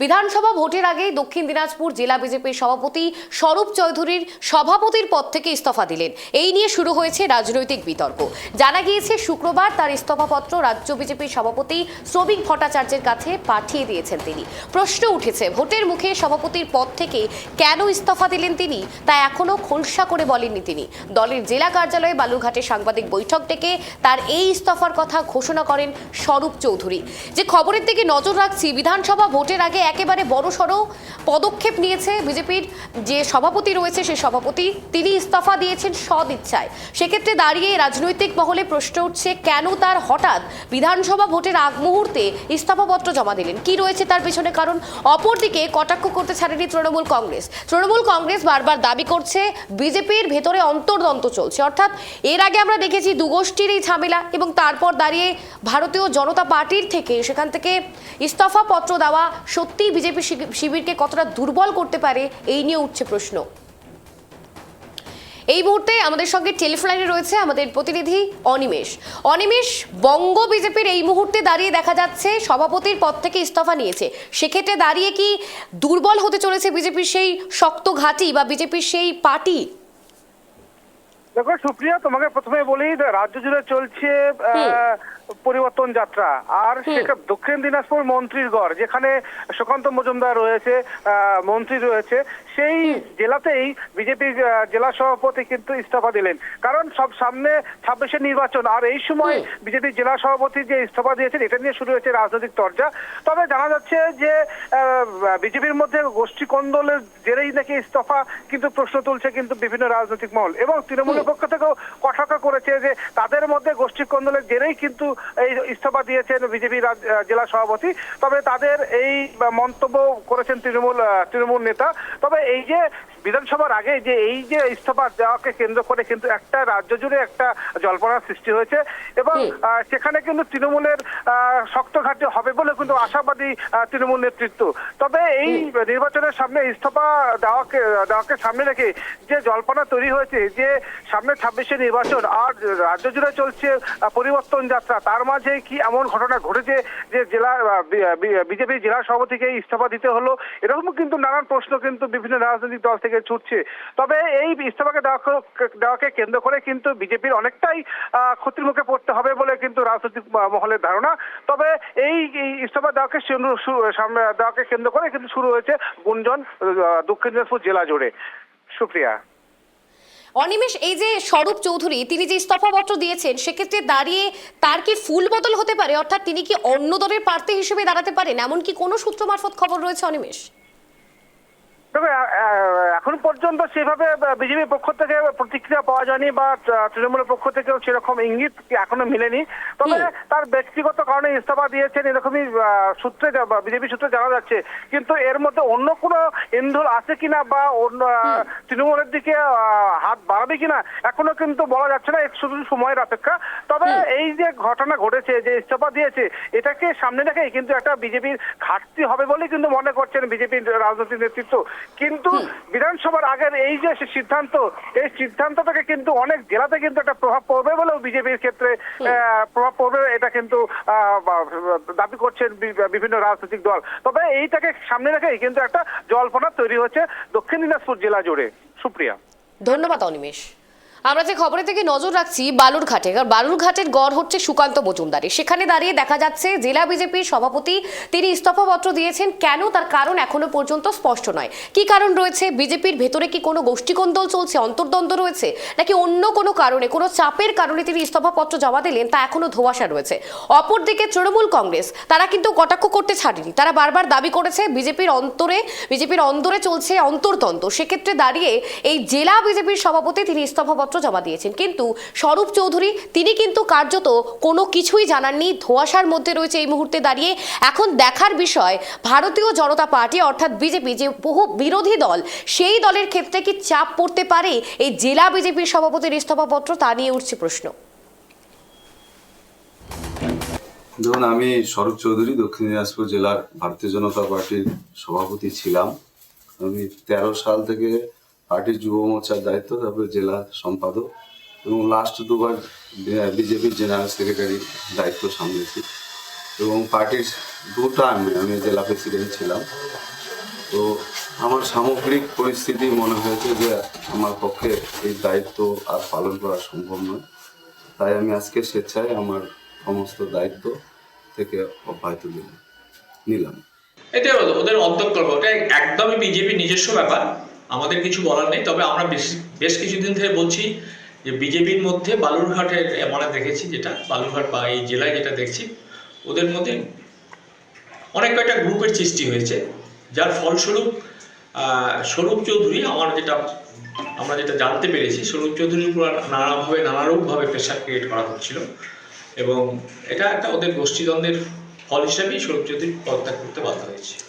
বিধানসভা ভোটের আগেই দক্ষিণ দিনাজপুর জেলা বিজেপির সভাপতি স্বরূপ চৌধুরীর সভাপতির পদ থেকে ইস্তফা দিলেন। এই নিয়ে শুরু হয়েছে রাজনৈতিক বিতর্ক। জানা গিয়েছে শুক্রবার তার ইস্তফাপত্র রাজ্য বিজেপির সভাপতি শ্রমিক ভট্টাচার্যের কাছে পাঠিয়ে দিয়েছেন তিনি। প্রশ্ন উঠেছে, ভোটের মুখে সভাপতির পদ থেকে কেন ইস্তফা দিলেন তিনি, তা এখনো খোলসা করে বলেননি তিনি। দলের জেলা কার্যালয়ে বালুরঘাটে সাংবাদিক বৈঠক ডেকে তার এই ইস্তফার কথা ঘোষণা করেন স্বরূপ চৌধুরী। যে খবরের দিকে নজর রাখছি, বিধানসভা ভোটের আগে একেবারে বড়সড় পদক্ষেপ নিয়েছে বিজেপির যে সভাপতি রয়েছে, সেই সভাপতি তিনি ইস্তফা দিয়েছেন সদিচ্ছায়। সেক্ষেত্রে দাঁড়িয়ে রাজনৈতিক মহলে প্রশ্ন উঠছে, কেন তার হঠাৎ বিধানসভা ভোটের আগ মুহূর্তে ইস্তফাপত্র জমা দিলেন, কি রয়েছে তার পেছনে কারণ। অপরদিকে কটাক্ষ করতে ছাড়েনি তৃণমূল কংগ্রেস। তৃণমূল কংগ্রেস বারবার দাবি করছে বিজেপির ভেতরে অন্তর্দ্বন্দ্ব চলছে, অর্থাৎ এর আগে আমরা দেখেছি দুগোষ্ঠীর এই ঝামেলা, এবং তারপর দাঁড়িয়ে ভারতীয় জনতা পার্টির থেকে সেখান থেকে ইস্তফাপত্র দেওয়া সত্যি বিজেপি শিবিরকে কতটা দুর্বল করতে পারে, এই নিয়ে উঠছে প্রশ্ন। এই মুহূর্তে আমাদের সঙ্গে টেলিফোন লাইনে রয়েছে আমাদের প্রতিনিধি অনিমেষ। অনিমেষ, বঙ্গ বিজেপির এই মুহূর্তে দাঁড়িয়ে দেখা যাচ্ছে সভাপতির পদ থেকে ইস্তফা নিয়েছে, সেক্ষেত্রে দাঁড়িয়ে কি দুর্বল হতে চলেছে বিজেপির সেই শক্ত ঘাঁটি বা বিজেপির সেই পার্টি? দেখো সুপ্রিয়া, তোমাকে প্রথমে বলি, রাজ্য জুড়ে চলছে পরিবর্তন যাত্রা। আর সেটা দক্ষিণ দিনাজপুর মন্ত্রীর গড়, যেখানে সুকান্ত মজুমদার রয়েছে, মন্ত্রী রয়েছে, সেই জেলাতেই বিজেপি জেলা সভাপতি কিন্তু ইস্তফা দিলেন। কারণ সব সামনে 26-এর নির্বাচন, আর এই সময় বিজেপি জেলা সভাপতি যে ইস্তফা দিয়েছেন, এটা নিয়ে শুরু হয়েছে রাজনৈতিক চর্চা। তবে জানা যাচ্ছে যে বিজেপির মধ্যে গোষ্ঠী কোন্দলের জেরেই নাকি ইস্তফা কিন্তু প্রশ্ন তুলছে কিন্তু বিভিন্ন রাজনৈতিক মহল, এবং তৃণমূলের পক্ষ থেকেও কটাক্ষ করেছে যে তাদের মধ্যে গোষ্ঠী কোন্দলের জেরেই কিন্তু এই ইস্তফা দিয়েছেন বিজেপি জেলা সভাপতি। তবে তাদের এই মন্তব্য করেছেন তৃণমূল নেতা। তবে এই যে বিধানসভার আগে যে এই যে ইস্তফা দেওয়াকে কেন্দ্র করে কিন্তু একটা রাজ্য জুড়ে একটা জল্পনার সৃষ্টি হয়েছে, এবং সেখানে কিন্তু তৃণমূলের শক্ত ঘাঁটি হবে বলে কিন্তু আশাবাদী তৃণমূল নেতৃত্ব। তবে এই নির্বাচনের সামনে ইস্তফা দেওয়াকে সামনে রেখে যে জল্পনা তৈরি হয়েছে যে সামনে 26-এর নির্বাচন আর রাজ্য জুড়ে চলছে পরিবর্তন যাত্রা, তার মাঝে কি এমন ঘটনা ঘটেছে যে জেলা বিজেপি জেলা সভাপতিকে ইস্তফা দিতে হলো, এরকম কিন্তু নানান প্রশ্ন কিন্তু বিভিন্ন রাজনৈতিক দল থেকে ছুটছে। তবে এই ইস্তফাকে দেওয়াকে কেন্দ্র করে কিন্তু বিজেপির অনেকটাই ক্ষতির মুখে পড়তে হবে বলে কিন্তু রাজনৈতিক মহলের ধারণা। তবে এই ইস্তফা দেওয়াকে কেন্দ্র করে কিন্তু শুরু হয়েছে গুঞ্জন দক্ষিণ দিনাজপুর জেলা জুড়ে। সুপ্রিয়া। অনিমেষ, এই যে স্বরূপ চৌধুরী তিনি যে ইস্তফাপত্র দিয়েছেন, সেক্ষেত্রে দাঁড়িয়ে তার কি ফুল বদল হতে পারে, অর্থাৎ তিনি কি অন্য দলের প্রার্থী হিসেবে দাঁড়াতে পারেন, এমন কি কোনো সূত্র মারফত খবর রয়েছে অনিমেষ? তবে এখন পর্যন্ত সেভাবে বিজেপির পক্ষ থেকে প্রতিক্রিয়া পাওয়া যায়নি, বা তৃণমূলের পক্ষ থেকেও সেরকম ইঙ্গিত এখনো মিলেনি। তবে তার ব্যক্তিগত কারণে ইস্তফা দিয়েছেন এরকমই সূত্রে বিজেপি সূত্রে জানা যাচ্ছে। কিন্তু এর মধ্যে অন্য কোনো ইন্ধন আছে কিনা বা অন্য তৃণমূলের দিকে হাত বাড়াবে কিনা এখনো কিন্তু বলা যাচ্ছে না, শুধু সময়ের অপেক্ষা। তবে এই যে ঘটনা ঘটেছে, যে ইস্তফা দিয়েছে, এটাকে সামনে রেখেই কিন্তু একটা বিজেপির ঘাটতি হবে বলে কিন্তু মনে করছেন বিজেপির রাজনৈতিক নেতৃত্ব। কিন্তু বিধানসভার আগের এই যে সিদ্ধান্ত, এই সিদ্ধান্ত থেকে কিন্তু অনেক জেলাতে কিন্তু একটা প্রভাব পড়বে বলেও বিজেপির ক্ষেত্রে প্রভাব পড়বে, এটা কিন্তু দাবি করছেন বিভিন্ন রাজনৈতিক দল। তবে এইটাকে সামনে রেখেই কিন্তু একটা জল্পনা তৈরি হচ্ছে দক্ষিণ দিনাজপুর জেলা জুড়ে। সুপ্রিয়া, ধন্যবাদ অনিমেষ। আমরা যে খবরের দিকে নজর রাখছি বালুরঘাটে, বালুরঘাটের গড় হচ্ছে সুকান্ত মজুমদারের। সেখানে দাঁড়িয়ে দেখা যাচ্ছে জেলা বিজেপির সভাপতি তিনি ইস্তফাপত্র দিয়েছেন। কেন, তার কারণ এখনো পর্যন্ত স্পষ্ট নয়। কি কারণ রয়েছে, বিজেপির ভেতরে কি কোনো গোষ্ঠীকোন্দল চলছে, অন্তর্দ্বন্দ্ব রয়েছে, নাকি অন্য কোনো কারণে, কোনো চাপের কারণে তিনি ইস্তফাপত্র জমা দিলেন, তা এখনো ধোঁয়াশা রয়েছে। অপরদিকে তৃণমূল কংগ্রেস তারা কিন্তু কটাক্ষ করতে ছাড়েনি। তারা বারবার দাবি করেছে বিজেপির অন্তরে চলছে অন্তর্দ্বন্দ্ব। সেক্ষেত্রে দাঁড়িয়ে এই জেলা বিজেপির সভাপতি তিনি ইস্তফাপত্র জমা দিয়েছেন, কিন্তু স্বরূপ চৌধুরী তিনি কিন্তু কার্যত কোনো কিছুই জানাননি, ধোঁয়াশার মধ্যে রয়েছে এই মুহূর্তে দাঁড়িয়ে। এখন দেখার বিষয় ভারতীয় জনতা পার্টি অর্থাৎ বিজেপি, যে বহু বিরোধী দল, সেই দলের ক্ষেত্রে কি চাপ পড়তে পারে এই জেলা বিজেপির সভাপতির ইস্তফাপত্র, তা নিয়ে উঠছে প্রশ্ন। ধরুন, আমি স্বরূপ চৌধুরী দক্ষিণ দিনাজপুর জেলার ভারতীয় জনতা পার্টির সভাপতি ছিলাম। আমি 13 সাল থেকে পার্টির যুব মোর্চার দায়িত্ব, তারপরে জেলা সম্পাদক, এবং লাস্ট দুবার বিজেপির জেনারেল সেক্রেটারি দায়িত্ব সামলেছি। এবং পার্টির 2 টার্মে আমি জেলা প্রেসিডেন্ট ছিলাম। তো আমার সামগ্রিক পরিস্থিতি মনে হয়েছে যে আমার পক্ষে এই দায়িত্ব আর পালন করা সম্ভব নয়, তাই আমি আজকে স্বেচ্ছায় আমার সমস্ত দায়িত্ব থেকে অব্যাহত নিলাম। এটা ওদের অন্তর্কল্প, ওটা একদমই বিজেপির নিজস্ব ব্যাপার, আমাদের কিছু বলার নেই। তবে আমরা বেশ কিছুদিন থেকে বলছি যে বিজেপির মধ্যে বালুরঘাটের আমরা দেখেছি, যেটা বালুরঘাট বা এই জেলায় যেটা দেখছি, ওদের মধ্যে অনেক কয়েকটা গ্রুপের সৃষ্টি হয়েছে, যার ফলস্বরূপ স্বরূপ চৌধুরী আমরা যেটা জানতে পেরেছি, স্বরূপ চৌধুরীর উপর নানারূপভাবে প্রেশার ক্রিয়েট করা হচ্ছিল এবং এটা একটা ওদের গোষ্ঠীদ্বন্দ্বের ফল হিসাবেই স্বরূপ চৌধুরী পদত্যাগ করতে বাধ্য হয়েছে।